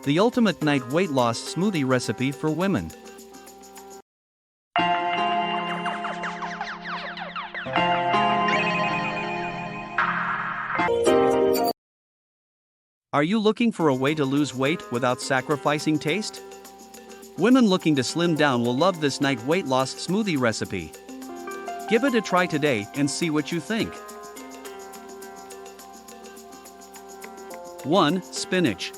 the ultimate night weight loss smoothie recipe for women. Are you looking for a way to lose weight without sacrificing taste? Women looking to slim down will love this night weight loss smoothie recipe. Give it a try today and see what you think. 1. Spinach.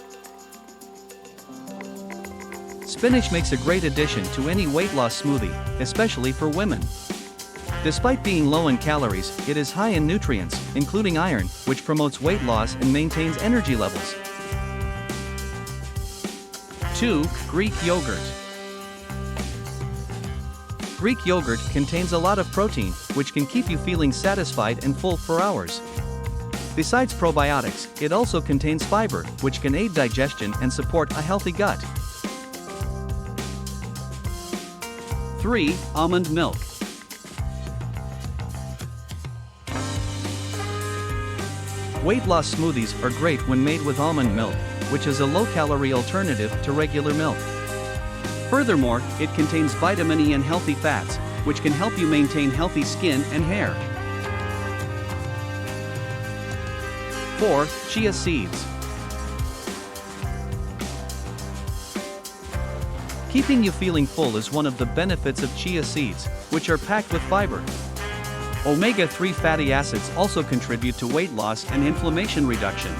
Spinach makes a great addition to any weight loss smoothie, especially for women. Despite being low in calories, it is high in nutrients, including iron, which promotes weight loss and maintains energy levels. 2. Greek yogurt. Greek yogurt contains a lot of protein, which can keep you feeling satisfied and full for hours. Besides probiotics, it also contains fiber, which can aid digestion and support a healthy gut. 3. Almond milk. Weight loss smoothies are great when made with almond milk, which is a low-calorie alternative to regular milk. Furthermore, it contains vitamin E and healthy fats, which can help you maintain healthy skin and hair. 4. Chia seeds. Keeping you feeling full is one of the benefits of chia seeds, which are packed with fiber. Omega-3 fatty acids also contribute to weight loss and inflammation reduction.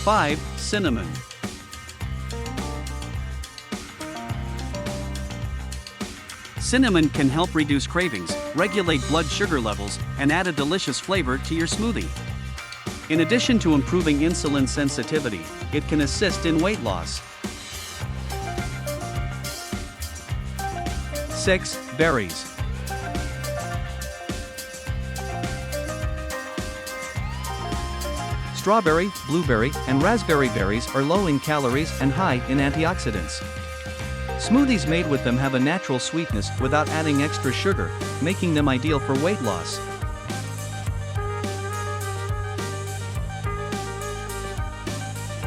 5. Cinnamon. Cinnamon can help reduce cravings, regulate blood sugar levels, and add a delicious flavor to your smoothie. In addition to improving insulin sensitivity, it can assist in weight loss. 6. Berries. Strawberry, blueberry, and raspberry berries are low in calories and high in antioxidants. Smoothies made with them have a natural sweetness without adding extra sugar, making them ideal for weight loss.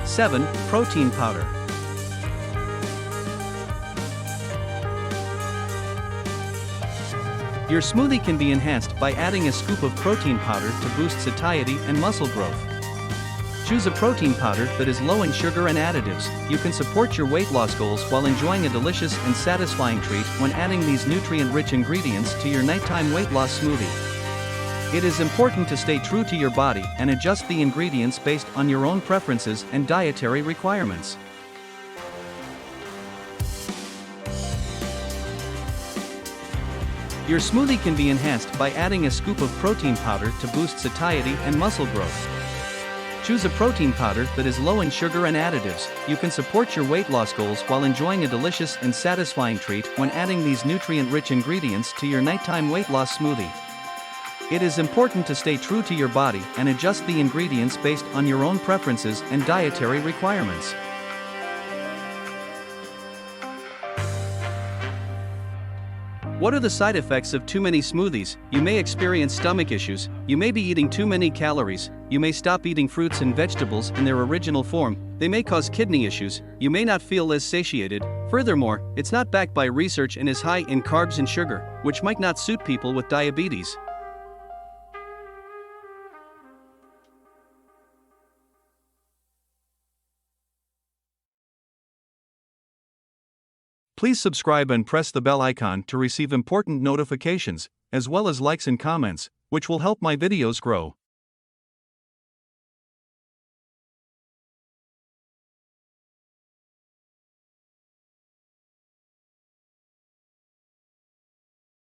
7. Protein powder. Your smoothie can be enhanced by adding a scoop of protein powder to boost satiety and muscle growth. Choose a protein powder that is low in sugar and additives. You can support your weight loss goals while enjoying a delicious and satisfying treat when adding these nutrient-rich ingredients to your nighttime weight loss smoothie. It is important to stay true to your body and adjust the ingredients based on your own preferences and dietary requirements. Your smoothie can be enhanced by adding a scoop of protein powder to boost satiety and muscle growth. Choose a protein powder that is low in sugar and additives. You can support your weight loss goals while enjoying a delicious and satisfying treat when adding these nutrient-rich ingredients to your nighttime weight loss smoothie. It is important to stay true to your body and adjust the ingredients based on your own preferences and dietary requirements. What are the side effects of too many smoothies? You may experience stomach issues, you may be eating too many calories, you may stop eating fruits and vegetables in their original form, they may cause kidney issues, you may not feel as satiated. Furthermore, it's not backed by research and is high in carbs and sugar, which might not suit people with diabetes. Please subscribe and press the bell icon to receive important notifications, as well as likes and comments, which will help my videos grow.